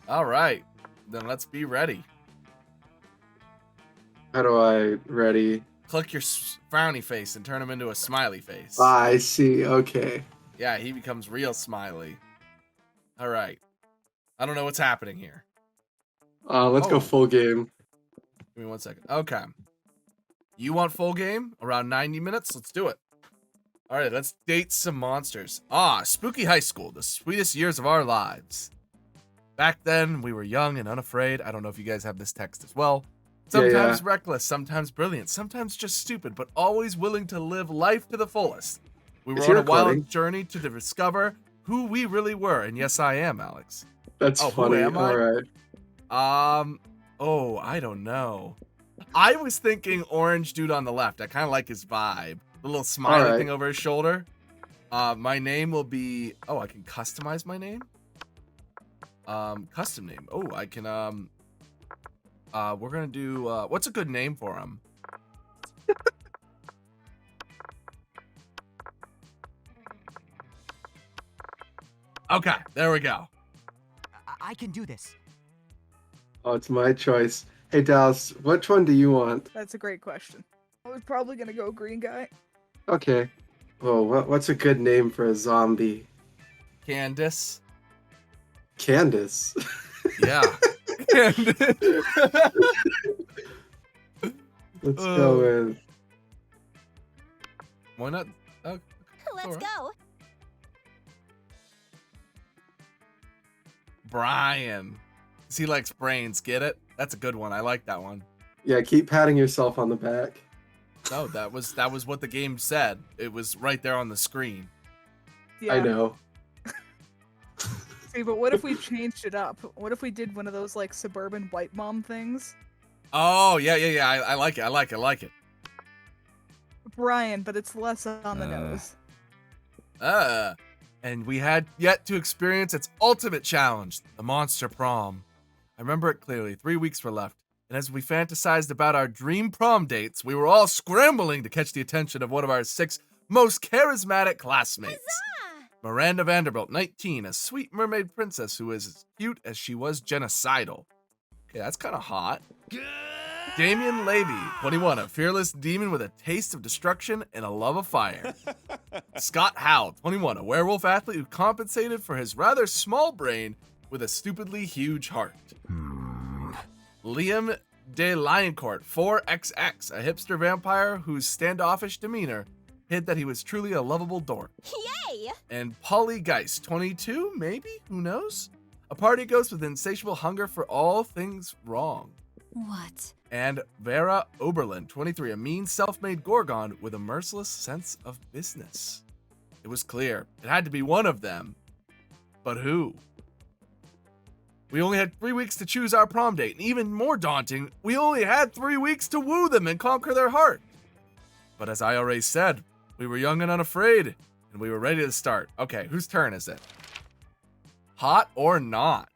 All right, then let's be ready. How do I ready? Click your frowny face and turn him into a smiley face. I see. Okay. Yeah, he becomes real smiley. All right. I don't know what's happening here. Let's go full game. Give me 1 second. Okay. You want full game? Around 90 minutes? Let's do it. All right, let's date some monsters. Spooky high school, the sweetest years of our lives. Back then, we were young and unafraid. I don't know if you guys have this text as well. Sometimes reckless, sometimes brilliant, sometimes just stupid, but always willing to live life to the fullest. We were on a wild journey to discover who we really were. And yes, I am, Alex. That's funny. Who am I? All right. I don't know. I was thinking orange dude on the left. I kind of like his vibe. The little smiley thing over his shoulder. My name will be... Oh, I can customize my name? Custom name. Oh, I can... we're gonna do... what's a good name for him? Okay, there we go. I can do this. Oh, it's my choice. Hey, Dallas, which one do you want? That's a great question. I was probably gonna go green guy. Okay. Oh, what's a good name for a zombie? Candace. Candace? Yeah. Candace. Let's go with... Why not? Let's go. Brian. He likes brains, get it? That's a good one. I like that one. Yeah, keep patting yourself on the back. No, that was what the game said. It was right there on the screen. Yeah. I know. See, but what if we changed it up? What if we did one of those like suburban white mom things? Oh, yeah. I like it. Brian, but it's less on the nose. And we had yet to experience its ultimate challenge, the Monster Prom. I remember it clearly. 3 weeks were left. And as we fantasized about our dream prom dates, we were all scrambling to catch the attention of one of our 6 most charismatic classmates. Huzzah! Miranda Vanderbilt, 19, a sweet mermaid princess who is as cute as she was genocidal. Okay, that's kind of hot. Damian Levy, 21, a fearless demon with a taste of destruction and a love of fire. Scott Howell, 21, a werewolf athlete who compensated for his rather small brain with a stupidly huge heart. Liam de Lioncourt, 4XX, a hipster vampire whose standoffish demeanor hid that he was truly a lovable dork. Yay! And Polly Geist, 22, maybe? Who knows? A party ghost with insatiable hunger for all things wrong. What? And Vera Oberlin, 23, a mean self-made Gorgon with a merciless sense of business. It was clear. It had to be one of them. But who? We only had 3 weeks to choose our prom date, and even more daunting, we only had 3 weeks to woo them and conquer their heart. But as I already said, we were young and unafraid, and we were ready to start. Okay, whose turn is it? Hot or not?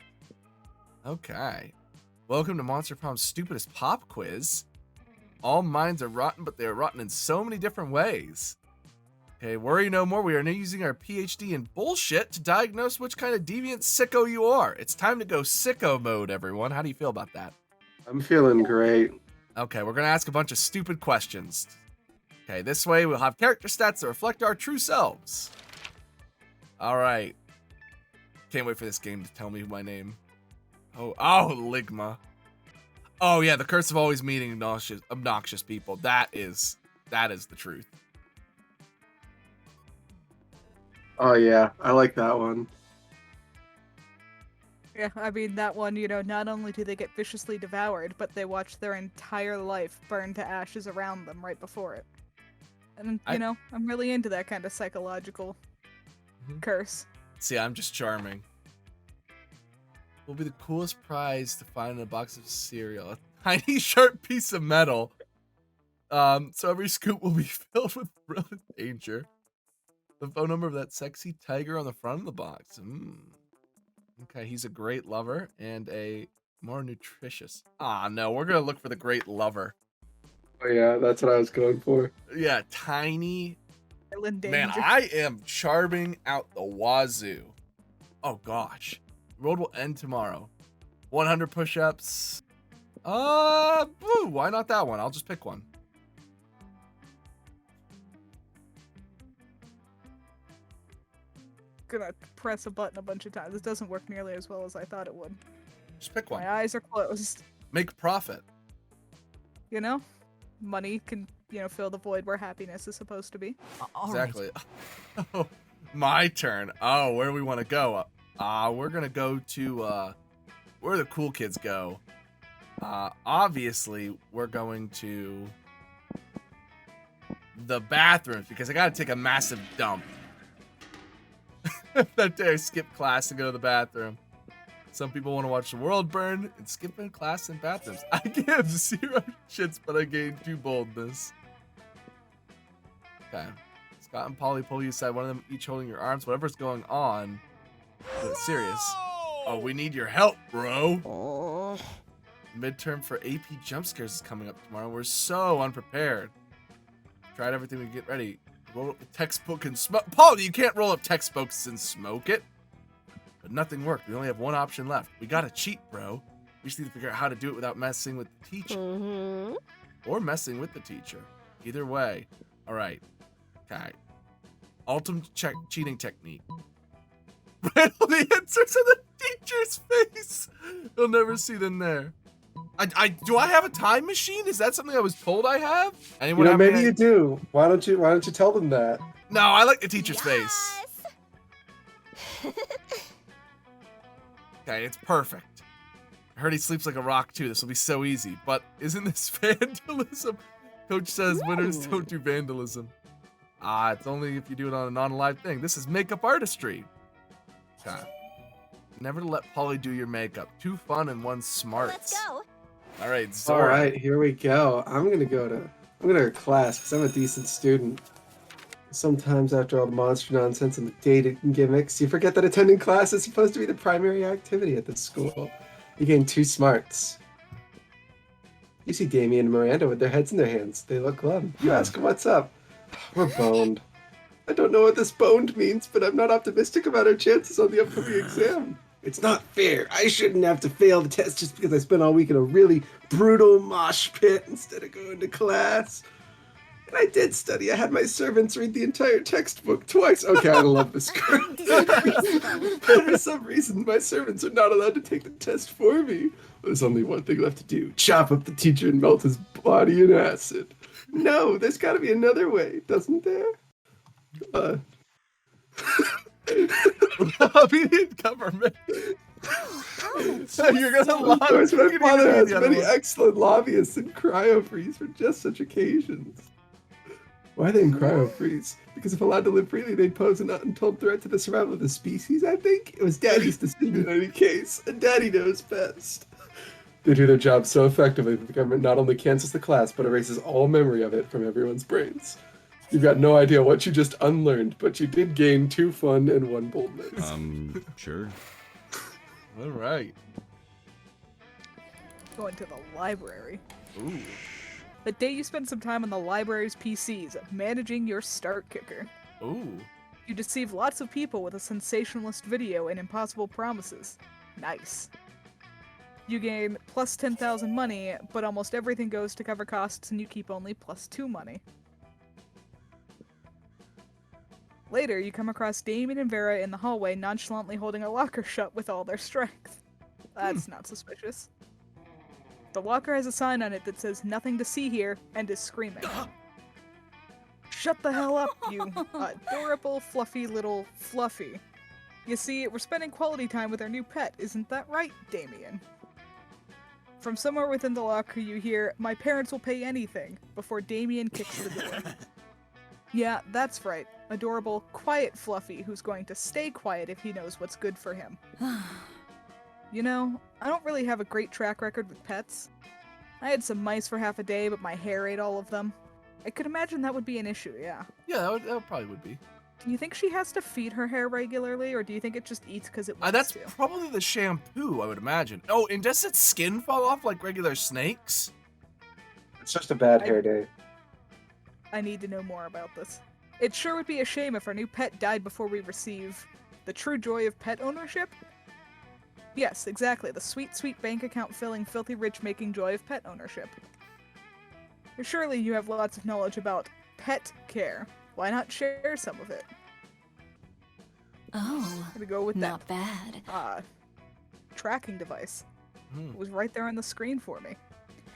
Okay. Welcome to Monster Prom's stupidest pop quiz. All minds are rotten, but they are rotten in so many different ways. Okay, worry no more. We are now using our PhD in bullshit to diagnose which kind of deviant sicko you are. It's time to go sicko mode, everyone. How do you feel about that? I'm feeling great. Okay, we're going to ask a bunch of stupid questions. Okay, this way we'll have character stats that reflect our true selves. All right. Can't wait for this game to tell me my name. Oh, Ligma. Oh, yeah, the curse of always meeting obnoxious people. That is the truth. Oh, yeah, I like that one. Yeah, I mean, that one, not only do they get viciously devoured, but they watch their entire life burn to ashes around them right before it. And, I'm really into that kind of psychological curse. See, I'm just charming. Will be the coolest prize to find in a box of cereal. A tiny, sharp piece of metal. So every scoop will be filled with brilliant danger. The phone number of that sexy tiger on the front of the box. Okay, he's a great lover and a more nutritious. No, we're going to look for the great lover. Oh, yeah, that's what I was going for. Yeah, tiny. Man, I am charming out the wazoo. Oh, gosh. The world will end tomorrow. 100 push-ups. Why not that one? I'll just pick one. Gonna press a button a bunch of times. This doesn't work nearly as well as I thought it would. Just pick one. My eyes are closed. Make profit. You know? Money can, fill the void where happiness is supposed to be. All right. Exactly. Oh, my turn. Oh, where do we want to go? We're gonna go to where the cool kids go. Obviously, we're going to the bathrooms because I gotta take a massive dump. That day I skipped class to go to the bathroom. Some people want to watch the world burn and skip in class and bathrooms. I give 0 shits, but I gain 2 boldness. Okay. Scott and Polly pull you aside, one of them each holding your arms. Whatever's going on, it's serious. Oh, we need your help, bro. Midterm for AP jump scares is coming up tomorrow. We're so unprepared. Tried everything to get ready. Roll up the textbook and smoke. Paul, you can't roll up textbooks and smoke it. But nothing worked. We only have one option left. We gotta cheat, bro. We just need to figure out how to do it without messing with the teacher. Or messing with the teacher. Either way. Alright. Okay. Ultimate cheating technique. Riddle the answers in the teacher's face. You'll never see them there. Do I have a time machine? Is that something I was told I have? Anyone have maybe you do. Why don't you tell them that? No, I like the teacher's face. Okay, it's perfect. I heard he sleeps like a rock too. This will be so easy. But isn't this vandalism? Coach says winners don't do vandalism. It's only if you do it on a non-live thing. This is makeup artistry. Okay. Never let Polly do your makeup. 2 fun and 1 smart. Let's go. All right, Zora. All right, here we go. I'm gonna go to class because I'm a decent student. Sometimes after all the monster nonsense and the dating gimmicks, you forget that attending class is supposed to be the primary activity at the school. You gain 2 smarts. You see Damien and Miranda with their heads in their hands. They look glum. You ask them what's up. We're boned. I don't know what this boned means, but I'm not optimistic about our chances on the upcoming exam. It's not fair. I shouldn't have to fail the test just because I spent all week in a really brutal mosh pit instead of going to class. And I did study. I had my servants read the entire textbook twice. Okay, I love this girl. For some reason, my servants are not allowed to take the test for me. There's only one thing left to do. Chop up the teacher and melt his body in acid. No, there's got to be another way, doesn't there? Lobbying government. You're gonna Of lobby. course, my You can father even has read the other many one. excellent lobbyists in cryo-freeze for just such occasions. Why are they in cryo-freeze? Because if allowed to live freely, they'd pose an untold threat to the survival of the species, I think? It was Daddy's decision in any case, and Daddy knows best. They do their job so effectively that the government not only cancels the class, but erases all memory of it from everyone's brains. You've got no idea what you just unlearned, but you did gain 2 fun and 1 boldness. Sure. All right. Going to the library. Ooh. The day you spend some time on the library's PCs, managing your start kicker. Ooh. You deceive lots of people with a sensationalist video and impossible promises. Nice. You gain plus 10,000 money, but almost everything goes to cover costs and you keep only plus 2 money. Later, you come across Damien and Vera in the hallway nonchalantly holding a locker shut with all their strength. That's not suspicious. The locker has a sign on it that says nothing to see here and is screaming. Shut the hell up, you adorable, fluffy little fluffy. You see, we're spending quality time with our new pet, isn't that right, Damien? From somewhere within the locker you hear, my parents will pay anything, before Damien kicks the door. Yeah, that's right. Adorable, quiet Fluffy who's going to stay quiet if he knows what's good for him. You know, I don't really have a great track record with pets. I had some mice for half a day, but my hair ate all of them. I could imagine that would be an issue, yeah. Yeah, that probably would be. Do you think she has to feed her hair regularly, or do you think it just eats because it wants That's to? probably the shampoo, I would imagine. Oh, and does its skin fall off like regular snakes? It's just a bad hair day. I need to know more about this. It sure would be a shame if our new pet died before we receive the true joy of pet ownership. Yes, exactly. The sweet, sweet bank account filling, filthy rich making joy of pet ownership. Surely you have lots of knowledge about pet care. Why not share some of it? Oh, Gonna go with not bad. that tracking device. It was right there on the screen for me.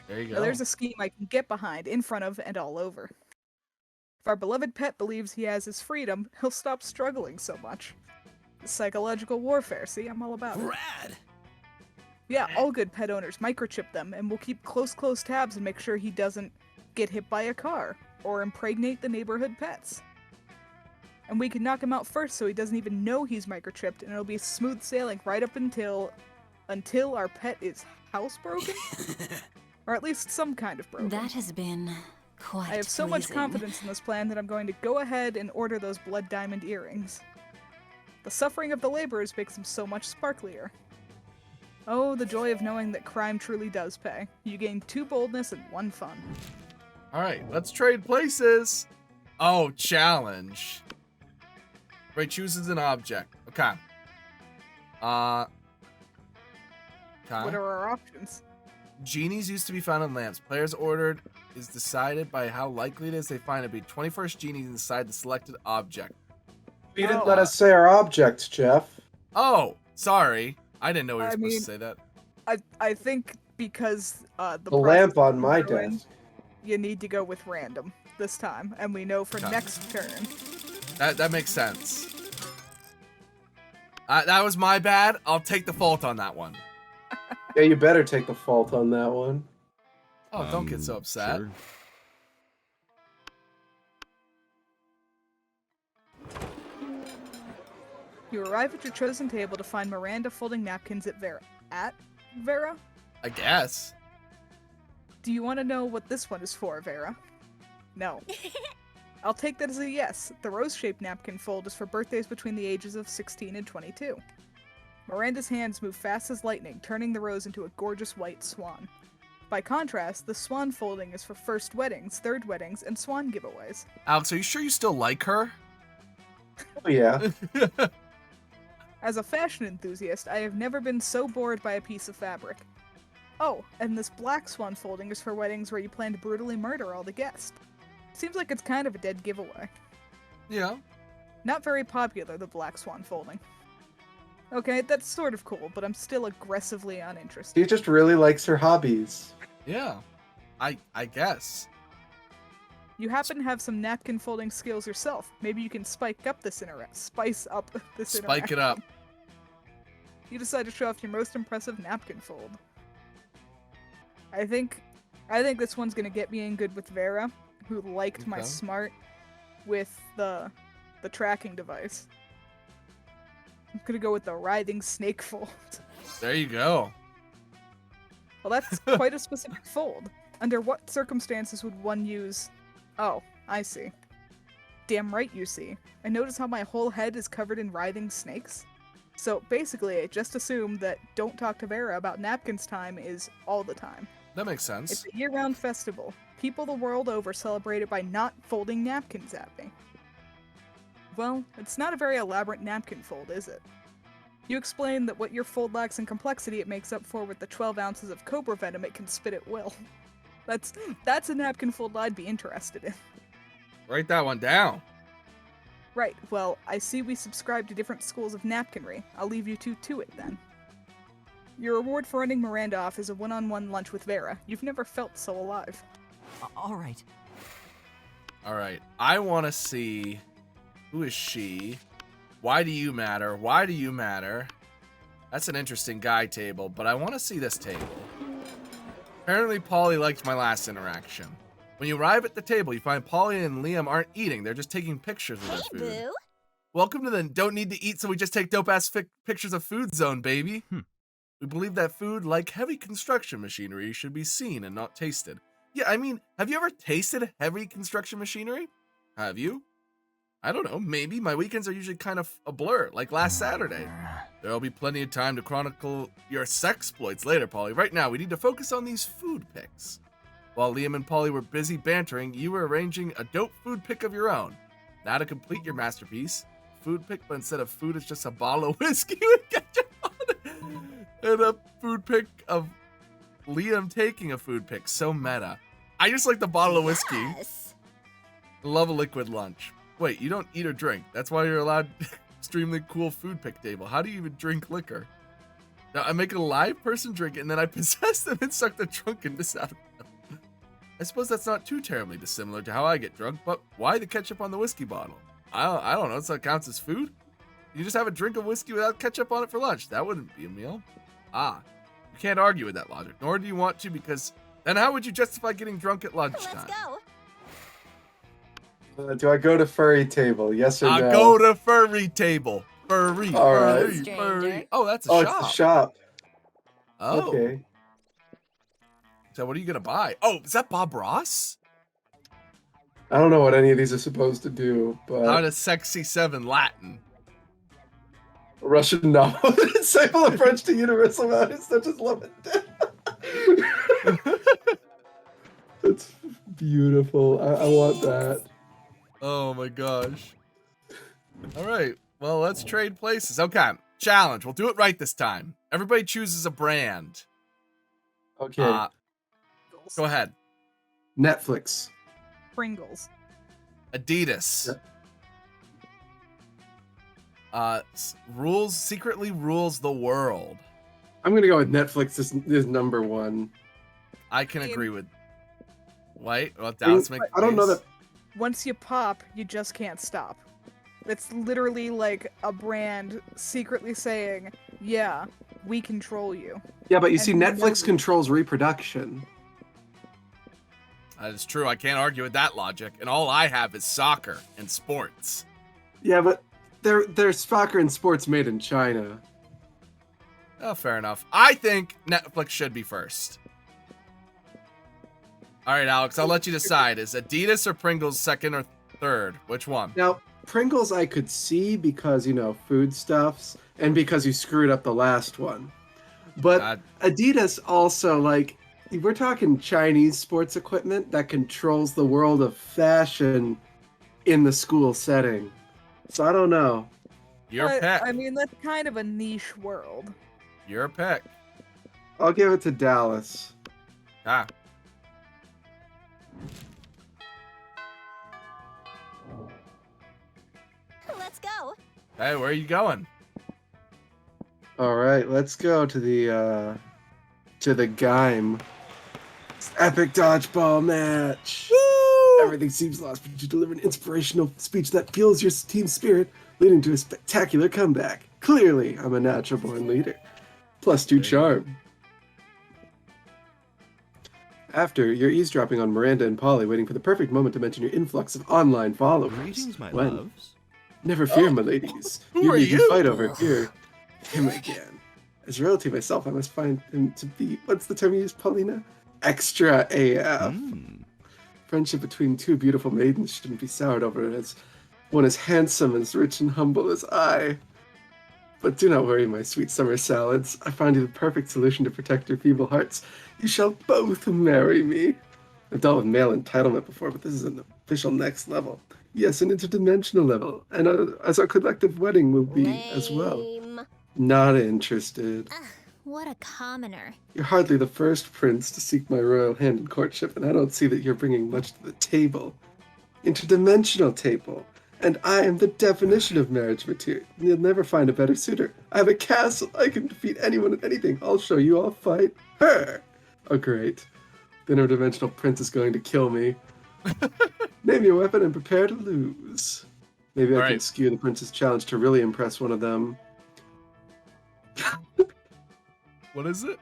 There you Now go. there's a scheme I can get behind, in front of, and all over. If our beloved pet believes he has his freedom, he'll stop struggling so much. Psychological warfare, see? I'm all about it. Rad! Yeah, all good pet owners microchip them, and we'll keep close tabs and make sure he doesn't get hit by a car, or impregnate the neighborhood pets. And we can knock him out first so he doesn't even know he's microchipped, and it'll be smooth sailing right up until our pet is housebroken? Or at least some kind of broken. That has been quite I have so much pleasing. confidence in this plan that I'm going to go ahead and order those blood diamond earrings. The suffering of the laborers makes them so much sparklier. Oh, the joy of knowing that crime truly does pay. You gain 2 boldness and 1 fun. All right, let's trade places. Oh, challenge. Ray chooses an object. Okay. What Okay. are our options? Genies used to be found in lamps. Players ordered is decided by how likely it is they find to be 21st genies inside the selected object. You didn't Oh. let us say our objects, Jeff. Oh, sorry. I didn't know we were I supposed mean- to say that. I think because the The lamp process on my is ruined, desk. you need to go with random this time, and we know for Okay. next turn. That makes sense. That was my bad. I'll take the fault on that one. Yeah, you better take the fault on that one. Oh, don't get so upset. Sure. You arrive at your chosen table to find Miranda folding napkins at Vera. At Vera? I guess. Do you want to know what this one is for, Vera? No. I'll take that as a yes. The rose-shaped napkin fold is for birthdays between the ages of 16 and 22. Miranda's hands move fast as lightning, turning the rose into a gorgeous white swan. By contrast, the swan folding is for first weddings, third weddings, and swan giveaways. Alex, are you sure you still like her? Oh, yeah. As a fashion enthusiast, I have never been so bored by a piece of fabric. Oh, and this black swan folding is for weddings where you plan to brutally murder all the guests. Seems like it's kind of a dead giveaway. Yeah. Not very popular, the black swan folding. Okay, that's sort of cool, but I'm still aggressively uninterested. She just really likes her hobbies. Yeah. I guess. You happen to have some napkin folding skills yourself. Maybe you can spice up this Spike it up. You decide to show off your most impressive napkin fold. I think this one's gonna get me in good with Vera, who liked my Okay. smart with the tracking device. I'm gonna go with the writhing snake fold. There you go. Well, that's quite a specific fold. Under what circumstances would one use... Oh, I see. Damn right you see. I notice how my whole head is covered in writhing snakes. So basically, I just assumed that Don't Talk to Vera About Napkins time is all the time. That makes sense. It's a year-round festival. People the world over celebrate it by not folding napkins at me. Well, it's not a very elaborate napkin fold, is it? You explain that what your fold lacks in complexity it makes up for with the 12 ounces of cobra venom it can spit at will. That's a napkin fold I'd be interested in. Write that one down. Right, well, I see we subscribe to different schools of napkinry. I'll leave you two to it then. Your reward for running Miranda off is a one-on-one lunch with Vera. You've never felt so alive. All right. All right. I want to see who is she? Why do you matter? Why do you matter? That's an interesting guy table, but I want to see this table. Apparently, Polly liked my last interaction. When you arrive at the table, you find Polly and Liam aren't eating. They're just taking pictures of Hey, their food. boo. Welcome to the Don't Need to Eat So We Just Take Dope-Ass Pictures of Food Zone, baby. We believe that food, like heavy construction machinery, should be seen and not tasted. Yeah, I mean, have you ever tasted heavy construction machinery? Have you? I don't know, maybe. My weekends are usually kind of a blur, like last Saturday. There'll be plenty of time to chronicle your sexploits later, Polly. Right now, we need to focus on these food pics. While Liam and Polly were busy bantering, you were arranging a dope food pic of your own. Now to complete your masterpiece, food pic, but instead of food, it's just a bottle of whiskey with ketchup on it. And a food pic of Liam taking a food pic. So meta. I just like the bottle of whiskey. Yes. Love a liquid lunch. Wait, you don't eat or drink. That's why you're allowed extremely cool food pic table. How do you even drink liquor? Now, I make a live person drink it, and then I possess them and suck the drunkenness out of them. I suppose that's not too terribly dissimilar to how I get drunk, but why the ketchup on the whiskey bottle? I don't know, so it counts as food? You just have a drink of whiskey without ketchup on it for lunch. That wouldn't be a meal. Ah, you can't argue with that logic, nor do you want to, because then how would you justify getting drunk at lunchtime? Let's go. Do I go to furry table? Yes or no? I'll go to furry table. Furry, All right. furry, furry. Stranger. Oh, that's a Oh, shop. it's a shop. Oh, Okay. so what are you gonna buy? Oh, is that Bob Ross? I don't know what any of these are supposed to do, How but to Sexy 7 Latin. Russian novel. Disciple of French to universal values such as love and death. That's beautiful. I want that. Oh my gosh. All right. Well, let's trade places. Okay. Challenge. We'll do it right this time. Everybody chooses a brand. Okay. Go ahead. Netflix. Pringles. Adidas. Secretly rules the world. I'm gonna go with Netflix is number one. I can agree with. Wait. Well, Dallas make. I don't know that. Once you pop, you just can't stop. It's literally like a brand secretly saying, yeah, we control you. Yeah, but you And see, who Netflix knows it? controls reproduction. That is true. I can't argue with that logic. And all I have is soccer and sports. Yeah, but there's soccer and sports made in China. Oh, fair enough. I think Netflix should be first. All right, Alex, I'll let you decide. Is Adidas or Pringles second or third? Which one? Now, Pringles I could see because, foodstuffs, and because you screwed up the last one. But Adidas also, we're talking Chinese sports equipment that controls the world of fashion in the school setting. So I don't know. Your But, pick. I mean, that's kind of a niche world. Your pick. I'll give it to Dallas. Ah. Let's go. Hey, where are you going? All right, let's go to the game. Epic dodgeball match. Woo! Everything seems lost, but you deliver an inspirational speech that fuels your team spirit, leading to a spectacular comeback. Clearly, I'm a natural-born leader. +2 charm. After, you're eavesdropping on Miranda and Polly, waiting for the perfect moment to mention your influx of online followers. Greetings, my When? loves. Never fear, my ladies. Who You are need to you? fight over here. Him again. As royalty myself, I must find him to be, what's the term you used, Paulina? Extra AF. Friendship between two beautiful maidens shouldn't be soured over as one as handsome, as rich and humble as I. But do not worry, my sweet summer salads. I found you the perfect solution to protect your feeble hearts. You shall both marry me. I've dealt with male entitlement before, but this is an official next level. Yes, an interdimensional level, and as our collective wedding will be as well. Lame. Not interested. What a commoner. You're hardly the first prince to seek my royal hand in courtship, and I don't see that you're bringing much to the table. Interdimensional table. And I am the definition of marriage material. You'll never find a better suitor. I have a castle. I can defeat anyone and anything. I'll show you. I'll fight her. Oh, great. The interdimensional prince is going to kill me. Name your weapon and prepare to lose. Maybe I can Alright. skew the prince's challenge to really impress one of them. What is it?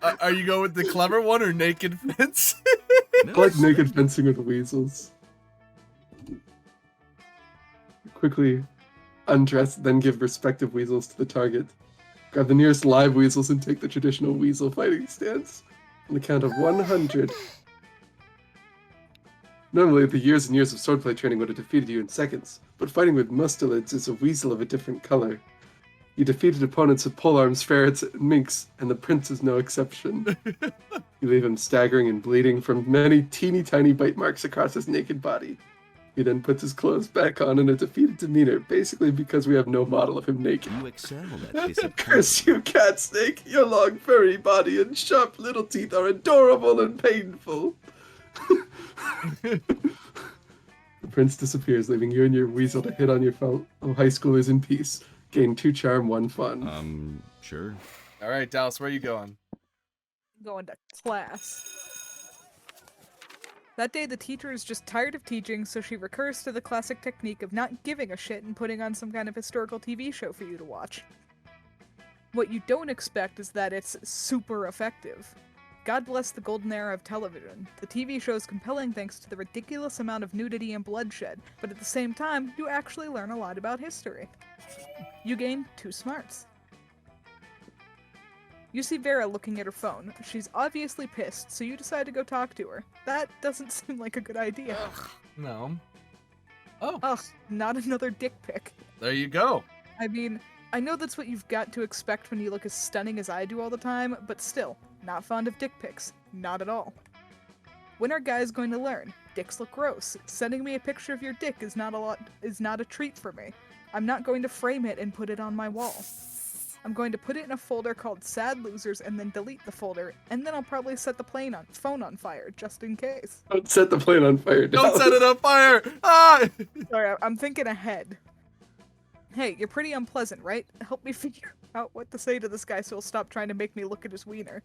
Are you going with the clever one or naked fence? I like naked fencing with weasels. Quickly undress, then give respective weasels to the target. Grab the nearest live weasels and take the traditional weasel fighting stance. On the count of 100. Normally, the years and years of swordplay training would have defeated you in seconds, but fighting with mustelids is a weasel of a different color. You defeated opponents with polearms, ferrets, and minks, and the prince is no exception. You leave him staggering and bleeding from many teeny tiny bite marks across his naked body. He then puts his clothes back on in a defeated demeanor, basically because we have no model of him naked. You excel at disappointing. Curse you, cat snake! Your long furry body and sharp little teeth are adorable and painful. The prince disappears, leaving you and your weasel to hit on your fellow high schoolers in peace. Gain 2 charm, 1 fun. Sure. All right, Dallas, where are you going? Going to class. That day, the teacher is just tired of teaching, so she recurs to the classic technique of not giving a shit and putting on some kind of historical TV show for you to watch. What you don't expect is that it's super effective. God bless the golden era of television. The TV show is compelling thanks to the ridiculous amount of nudity and bloodshed, but at the same time, you actually learn a lot about history. You gain 2 smarts. You see Vera looking at her phone. She's obviously pissed, so you decide to go talk to her. That doesn't seem like a good idea. No. Oh, Ugh, not another dick pic. there you go. I mean, I know that's what you've got to expect when you look as stunning as I do all the time, but still, not fond of dick pics. Not at all. When are guys going to learn? Dicks look gross. Sending me a picture of your dick is not a treat for me. I'm not going to frame it and put it on my wall. I'm going to put it in a folder called Sad Losers and then delete the folder, and then I'll probably set the phone on fire, just in case. Don't set the plane on fire, Don't Dallas. set it on fire! Ah! Sorry, I'm thinking ahead. Hey, you're pretty unpleasant, right? Help me figure out what to say to this guy so he'll stop trying to make me look at his wiener.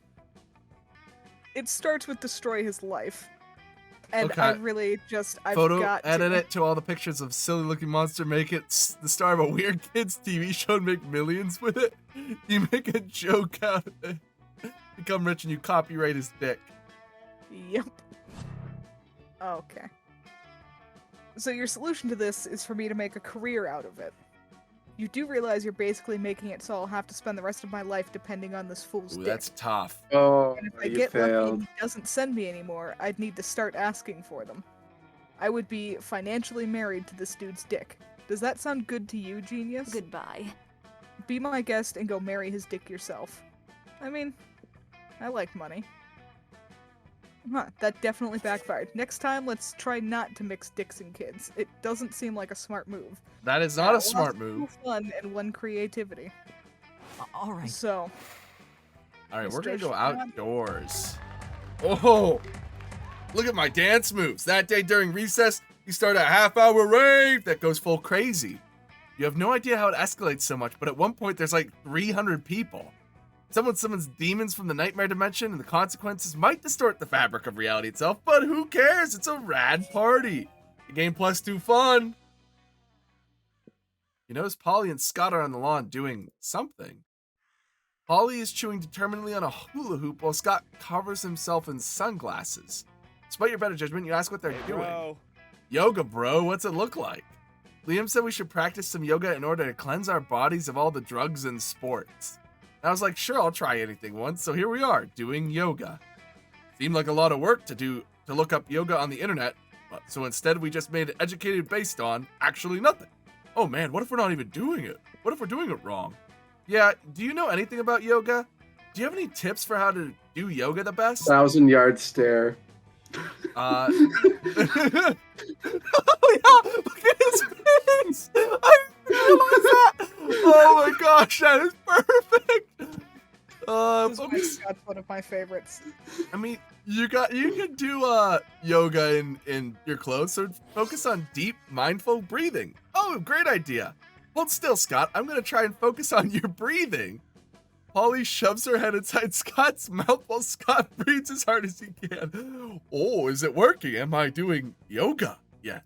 It starts with destroy his life. And Okay. I really just, I've Photo got edit to. it to all the pictures of silly looking monster, make it the star of a weird kids TV show and make millions with it. You make a joke out of it. Become rich and you copyright his dick. Yep. Okay. So your solution to this is for me to make a career out of it. You do realize you're basically making it so I'll have to spend the rest of my life depending on this fool's Ooh, dick. that's tough. Oh, And if I you get lucky failed. and he doesn't send me anymore, I'd need to start asking for them. I would be financially married to this dude's dick. Does that sound good to you, genius? Goodbye. Be my guest and go marry his dick yourself. I mean, I like money. Huh, that definitely backfired. Next time, let's try not to mix dicks and kids. It doesn't seem like a smart move. That is not a Lots smart of move. fun and one creativity. All right. So, All right, we're Mr. gonna go Ashton. outdoors. Oh, look at my dance moves. That day during recess, you start a half-hour rave that goes full crazy. You have no idea how it escalates so much, but at one point there's like 300 people. Someone summons demons from the nightmare dimension, and the consequences might distort the fabric of reality itself, but who cares? It's a rad party. You gain +2 fun. You notice Polly and Scott are on the lawn doing something. Polly is chewing determinedly on a hula hoop while Scott covers himself in sunglasses. Despite your better judgment, you ask what they're doing. Yoga, bro. What's it look like? Liam said we should practice some yoga in order to cleanse our bodies of all the drugs and sports. And I was like, sure, I'll try anything once. So here we are, doing yoga. Seemed like a lot of work to look up yoga on the internet, but so instead we just made it educated based on actually nothing. Oh man, what if we're not even doing it? What if we're doing it wrong? Yeah, do you know anything about yoga? Do you have any tips for how to do yoga the best? 1,000-yard stare. Oh yeah, look at his face! I didn't realize that! Oh my gosh, that is perfect! this is why Scott's one of my favorites. I mean, you can do yoga in your clothes, so focus on deep, mindful breathing. Oh, great idea. Hold still, Scott. I'm gonna try and focus on your breathing. Polly shoves her head inside Scott's mouth while Scott breathes as hard as he can. Oh, is it working? Am I doing yoga yet?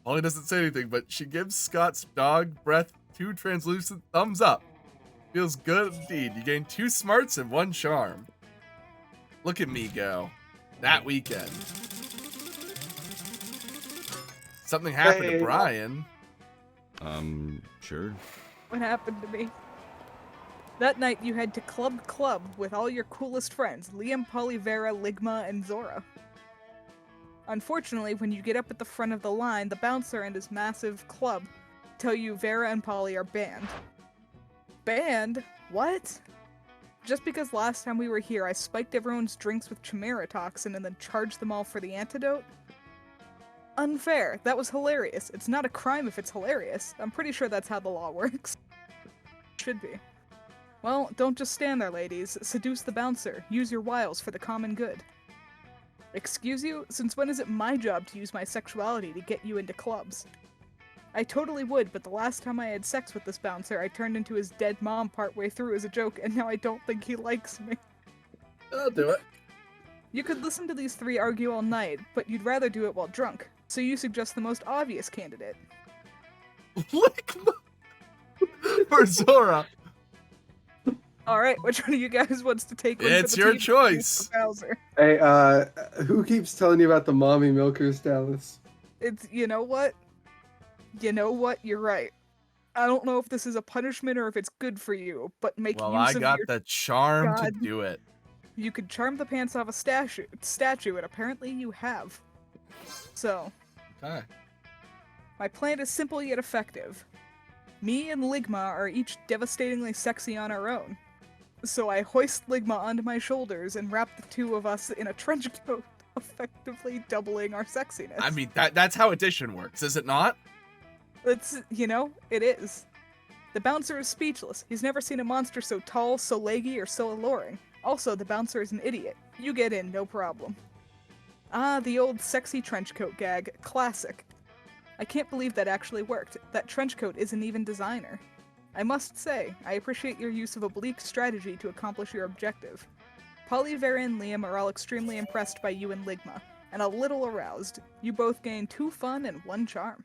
Polly doesn't say anything, but she gives Scott's dog breath 2 translucent thumbs up. Feels good indeed. You gain 2 smarts and 1 charm. Look at me go. That weekend. Something happened Hey. to Brian. Sure. What happened to me? That night, you head to Club with all your coolest friends, Liam, Polly, Vera, Ligma, and Zora. Unfortunately, when you get up at the front of the line, the bouncer and his massive club tell you Vera and Polly are banned. Banned? What? Just because last time we were here, I spiked everyone's drinks with chimera toxin and then charged them all for the antidote? Unfair. That was hilarious. It's not a crime if it's hilarious. I'm pretty sure that's how the law works. Should be. Well, don't just stand there, ladies. Seduce the bouncer. Use your wiles for the common good. Excuse you? Since when is it my job to use my sexuality to get you into clubs? I totally would, but the last time I had sex with this bouncer, I turned into his dead mom partway through as a joke, and now I don't think he likes me. I'll do it. You could listen to these three argue all night, but you'd rather do it while drunk, so you suggest the most obvious candidate. Ligma or Zora? Alright, which one of you guys wants to take one for It's the your team? choice. Bowser. Hey, who keeps telling you about the mommy milkers, Dallas? It's, you know what? You know what? You're right. I don't know if this is a punishment or if it's good for you, but make Well, use I of got your... the charm to God. do it. You could charm the pants off a statue, and apparently you have. So, Okay. my plan is simple yet effective. Me and Ligma are each devastatingly sexy on our own. So I hoist Ligma onto my shoulders and wrap the two of us in a trench coat, effectively doubling our sexiness. I mean, that's how addition works, is it not? It's, you know, it is. The bouncer is speechless. He's never seen a monster so tall, so leggy, or so alluring. Also, the bouncer is an idiot. You get in, no problem. Ah, the old sexy trench coat gag. Classic. I can't believe that actually worked. That trench coat isn't even designer. I must say, I appreciate your use of oblique strategy to accomplish your objective. Polly, Vera, and Liam are all extremely impressed by you and Ligma, and a little aroused. You both gain 2 fun and 1 charm.